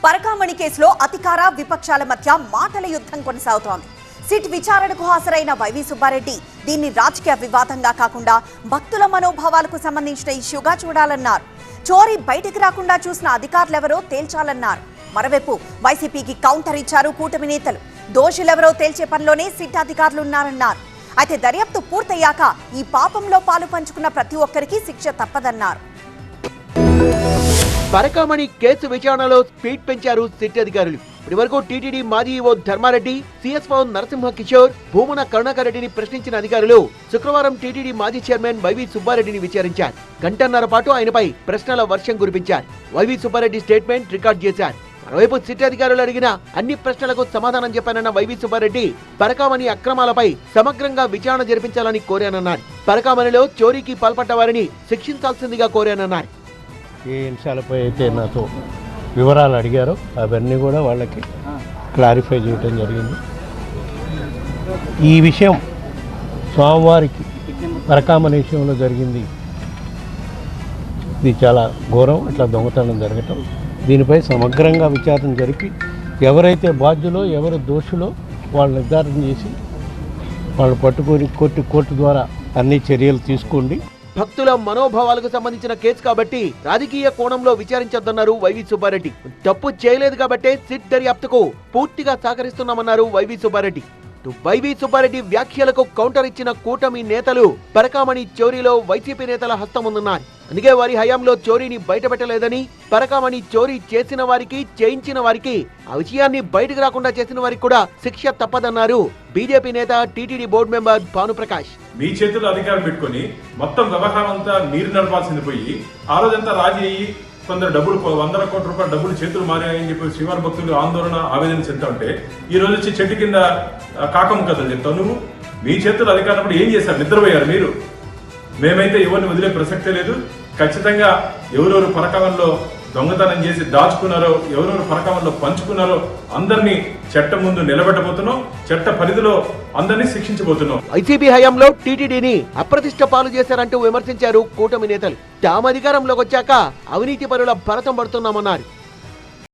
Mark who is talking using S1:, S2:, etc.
S1: పరకామణి కేసులో అధికార విపక్షాల మధ్య మాటల యుద్ధం కొనసాగుతోంది. సిట్ విచారణకు హాజరైన వైవి సుబ్బారెడ్డి దీన్ని రాజకీయ వివాదంగా కాకుండా భక్తుల మనోభావాలకు సంబంధించిన ఇష్యూగా చూడాలన్నారు. చోరీ బయటికి రాకుండా చూసిన అధికారులెవరో తేల్చాలన్నారు. మరోవైపు వైసీపీకి కౌంటర్ ఇచ్చారు కూటమి నేతలు. దోషులెవరో తేల్చే పనిలోనే సిట్ అధికారులున్నారన్నారు. అయితే దర్యాప్తు పూర్తయ్యాక ఈ పాపంలో పాలు పంచుకున్న ప్రతి ఒక్కరికి శిక్ష తప్పదన్నారు.
S2: పరకామణి కేసు విచారణలో స్పీడ్ పెంచారు సిట్ అధికారులు. ఇప్పటి వరకు టీటీడీ మాజీ ఈవో ధర్మారెడ్డి, సిఎస్ఓ నరసింహ కిషోర్, భూమన కరుణాకర్ రెడ్డిని ప్రశ్నించిన అధికారులు శుక్రవారం టీటీడీ మాజీ చైర్మన్ వైవి సుబ్బారెడ్డిని విచారించారు. గంటన్నర పాటు ఆయనపై ప్రశ్నల వర్షం కురిపించారు. వైవి సుబ్బారెడ్డి స్టేట్మెంట్ రికార్డ్ చేశారు. మరోవైపు సిట్ అధికారులు అడిగిన అన్ని ప్రశ్నలకు సమాధానం చెప్పానన్న వైవి సుబ్బారెడ్డి పరకామణి అక్రమాలపై సమగ్రంగా విచారణ జరిపించాలని కోరానన్నారు. పరకామణిలో చోరీకి పాల్పడ్డ వారిని శిక్షించాల్సిందిగా కోరానన్నారు.
S3: ఏ అంశాలపై అయితే నాతో వివరాలు అడిగారో అవన్నీ కూడా వాళ్ళకి క్లారిఫై చేయడం జరిగింది. ఈ విషయం స్వామివారికి పరకామణి విషయంలో జరిగింది. ఇది చాలా ఘోరం. అట్లా దొంగతనం జరగటం, దీనిపై సమగ్రంగా విచారణ జరిపి ఎవరైతే బాధ్యులో ఎవరు దోషులో వాళ్ళు నిర్ధారణ చేసి వాళ్ళు పట్టుకొని కోర్టు ద్వారా అన్ని చర్యలు తీసుకోండి.
S2: భక్తుల మనోభావాలకు సంబంధించిన కేసు కాబట్టి రాజకీయ కోణంలో విచారించొద్దన్నారు వైవి సుబ్బారెడ్డి. తప్పు చేయలేదు కాబట్టే సిట్ దర్యాప్తుకు పూర్తిగా సహకరిస్తున్నామన్నారు వైవి సుబ్బారెడ్డి. వైవి సుబ్బారెడ్డి వ్యాఖ్యలకు కౌంటర్ ఇచ్చిన కూటమి నేతలు పరకామణి చోరీలో వైసీపీ నేతల హస్తం ఉందన్నారు. అందుకే వారి హయాంలో చోరీని బయటపెట్టలేదని, పరకామణి చోరీ చేసిన వారికి, చేయించిన వారికి, ఆ విషయాన్ని బయటకు రాకుండా చేసిన వారికి కూడా శిక్ష తప్పదన్నారు బీజేపీ నేత టీటీడీ బోర్డు మెంబర్ భానుప్రకాష్.
S4: మీ చేతుల్లో అధికారం పెట్టుకుని మొత్తం వ్యవహారం అంతా నీరు నడపాల్సింది పోయి ఆ రోజంతా రాజీ అయ్యి కొందరు డబ్బులు 100 కోట్ల రూపాయల డబ్బులు చేతులు మారాయని చెప్పి శ్రీవారి భక్తులు ఆందోళన ఆవేదన చెందుతా ఉంటే ఈ రోజు వచ్చి చెట్టు కింద కాకమ్మ కథలు చెప్తావు. నువ్వు మీ చేతుల్లో అధికారం ఏం చేశారు? నిద్రపోయారు మీరు. మేమైతే ఎవరిని వదిలే ప్రసక్తే లేదు. ఖచ్చితంగా ఎవరెవరు పరకామణిలో దొంగతనం చేసి దాచుకున్నారో, ఎవరెవరు పరకామణిలో పంచుకున్నారో అందరినీ చట్టం ముందు నిలబెట్టబోతున్నాం. చట్ట పరిధిలో అందరినీ శిక్షించబోతున్నాం.
S2: వైసీపీ హయాంలో టీటీడీని అప్రతిష్ట పాలు చేశారంటూ విమర్శించారు కూటమి నేతలు. తాము అధికారంలోకి వచ్చాక అవినీతి పరుల భరతం పడుతున్నామన్నారు.